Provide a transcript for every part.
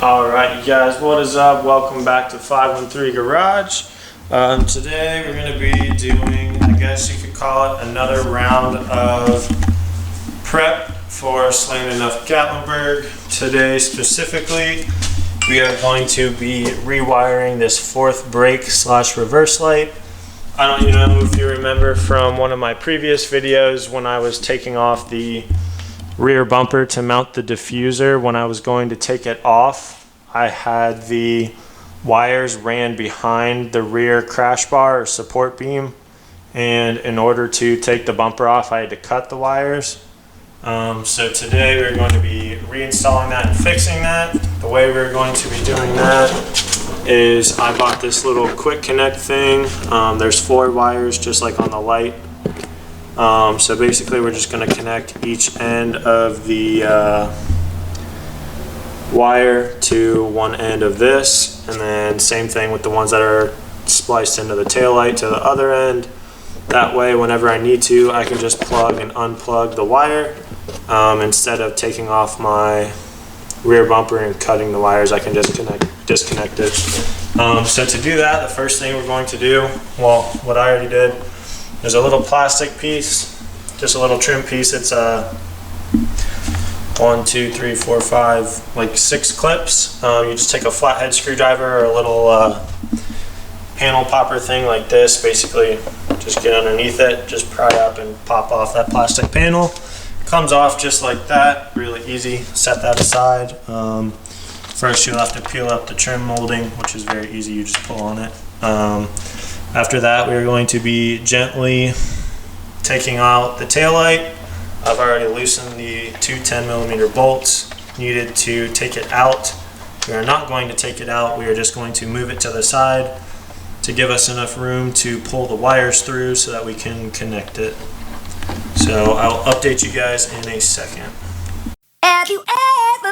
Alright, you guys, what is up? Welcome back to 513 Garage. Today we're going to be doing, I guess you could call it, another round of prep for Slain Enough Gatlinburg. Today specifically, we are going to be rewiring this fourth brake / reverse light. I don't know if you remember from one of my previous videos when I was taking off the rear bumper to mount the diffuser. When I was going to take it off, I had the wires ran behind the rear crash bar or support beam, and in order to take the bumper off I had to cut the wires. So today we're going to be reinstalling that and fixing that. The way we're going to be doing that is I bought this little quick connect thing. There's 4 wires just like on the light. So basically we're just going to connect each end of the wire to one end of this, and then same thing with the ones that are spliced into the taillight to the other end. That way whenever I need to, I can just plug and unplug the wire. Instead of taking off my rear bumper and cutting the wires, I can just disconnect it. So to do that, the first thing we're going to do, well, what I already did, there's a little plastic piece, just a little trim piece. It's a 1, 2, 3, 4, 5, like 6 clips. You just take a flathead screwdriver or a little panel popper thing like this. Basically, just get underneath it, just pry up and pop off that plastic panel. Comes off just like that, really easy. Set that aside. First you'll have to peel up the trim molding, which is very easy, you just pull on it. After that, we're going to be gently taking out the taillight. I've already loosened the 2 10mm bolts needed to take it out. We are not going to take it out, we are just going to move it to the side to give us enough room to pull the wires through so that we can connect it. So I'll update you guys in a second. Have you ever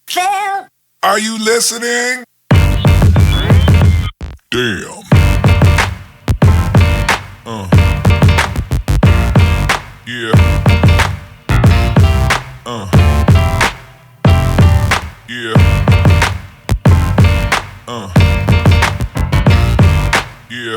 felt? Are you listening? Damn. Yeah. Yeah. Yeah.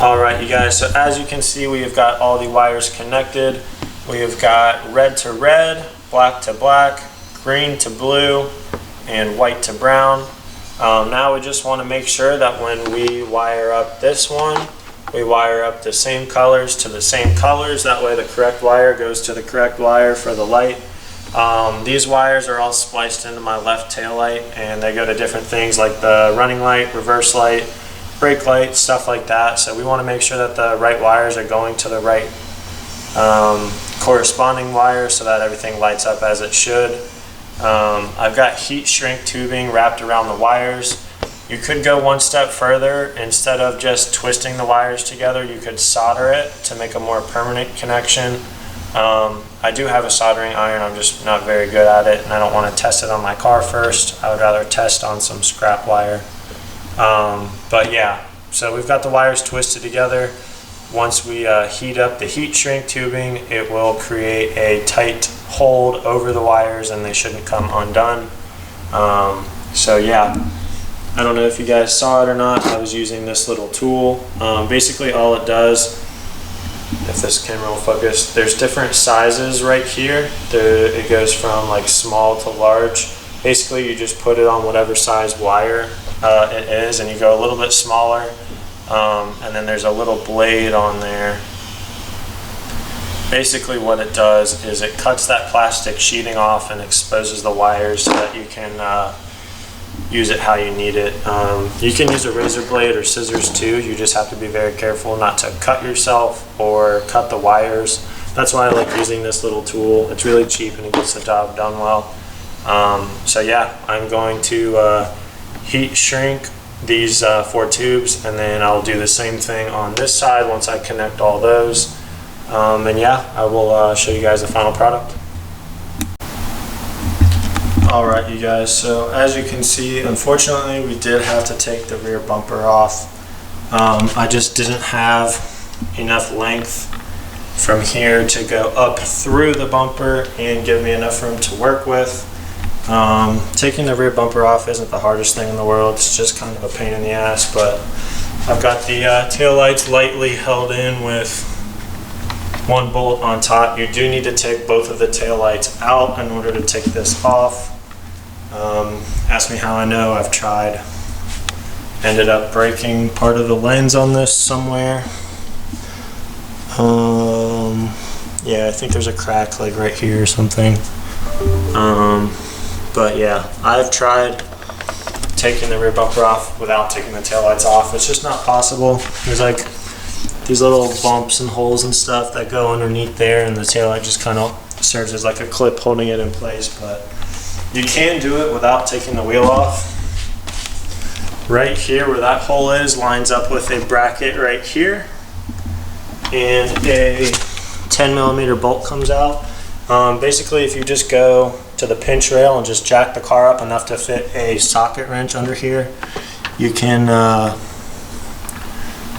All right, you guys, so as you can see, we have got all the wires connected. We have got red to red, black to black, green to blue, and white to brown. Now we just want to make sure that when we wire up this one, we wire up the same colors to the same colors. That way the correct wire goes to the correct wire for the light. These wires are all spliced into my left tail light, and they go to different things like the running light, reverse light, brake light, stuff like that. So we want to make sure that the right wires are going to the right corresponding wire so that everything lights up as it should. I've got heat shrink tubing wrapped around the wires. You could go one step further. Instead of just twisting the wires together, you could solder it to make a more permanent connection. I do have a soldering iron, I'm just not very good at it, and I don't want to test it on my car first. I would rather test on some scrap wire. But yeah, so we've got the wires twisted together. Once we heat up the heat shrink tubing, it will create a tight hold over the wires and they shouldn't come undone. So yeah, I don't know if you guys saw it or not. I was using this little tool. Basically all it does, if this camera will focus, there's different sizes right here. It goes from like small to large. Basically you just put it on whatever size wire it is, and you go a little bit smaller, and then there's a little blade on there. Basically what it does is it cuts that plastic sheeting off and exposes the wires so that you can use it how you need it. You can use a razor blade or scissors too. You just have to be very careful not to cut yourself or cut the wires. That's why I like using this little tool. It's really cheap and it gets the job done well. So yeah, I'm going to heat shrink these 4 tubes, and then I'll do the same thing on this side once I connect all those. And yeah, I will show you guys the final product. Alright you guys, so as you can see, unfortunately we did have to take the rear bumper off. I just didn't have enough length from here to go up through the bumper and give me enough room to work with. Taking the rear bumper off isn't the hardest thing in the world, it's just kind of a pain in the ass, but I've got the tail lights lightly held in with one bolt on top. You do need to take both of the tail lights out in order to take this off. Ask me how I know. I've tried. Ended up breaking part of the lens on this somewhere. Yeah, I think there's a crack like right here or something. But yeah, I've tried taking the rear bumper off without taking the taillights off. It's just not possible. There's like these little bumps and holes and stuff that go underneath there, and the taillight just kind of serves as like a clip holding it in place. But you can do it without taking the wheel off. Right here where that hole is lines up with a bracket right here, and a 10mm bolt comes out. Basically, if you just go to the pinch rail and just jack the car up enough to fit a socket wrench under here, you can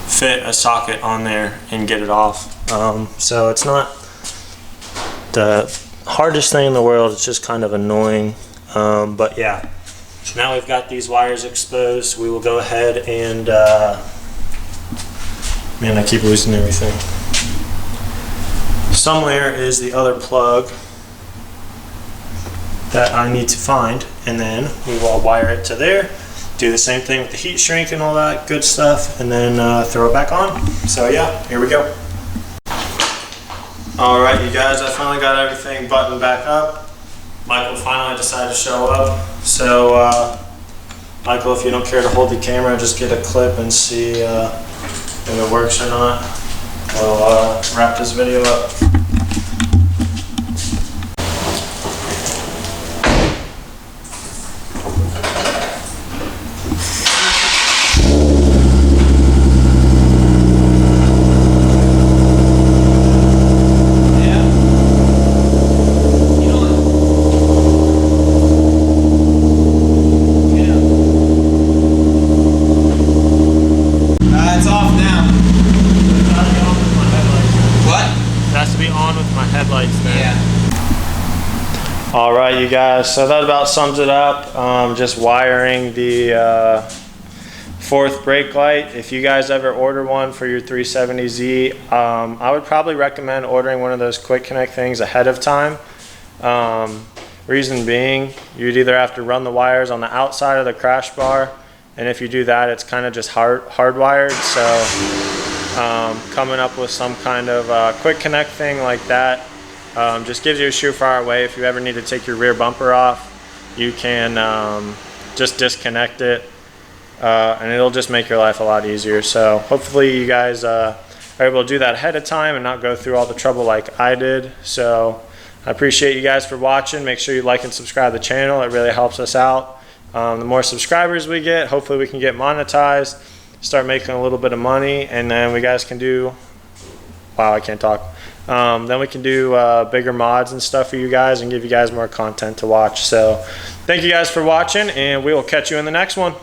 fit a socket on there and get it off. So it's not the hardest thing in the world, it's just kind of annoying. But yeah, so now we've got these wires exposed. We will go ahead and man, I keep losing everything. Somewhere is the other plug that I need to find, and then we will wire it to there, do the same thing with the heat shrink and all that good stuff, and then throw it back on. So yeah, here we go. Alright you guys, I finally got everything buttoned back up. Michael finally decided to show up. So Michael, if you don't care to hold the camera, just get a clip and see if it works or not. We'll wrap this video up. Alright you guys, so that about sums it up. Just wiring the fourth brake light. If you guys ever order one for your 370Z, I would probably recommend ordering one of those quick connect things ahead of time. Reason being, you'd either have to run the wires on the outside of the crash bar, and if you do that, it's kind of just hardwired. So coming up with some kind of quick connect thing like that just gives you a surefire way. If you ever need to take your rear bumper off, you can just disconnect it, and it'll just make your life a lot easier. So hopefully you guys are able to do that ahead of time and not go through all the trouble like I did. So I appreciate you guys for watching. Make sure you like and subscribe to the channel. It really helps us out. The more subscribers we get, hopefully we can get monetized, start making a little bit of money, and then we guys can do, wow, I can't talk. Then we can do bigger mods and stuff for you guys and give you guys more content to watch. So thank you guys for watching, and we will catch you in the next one.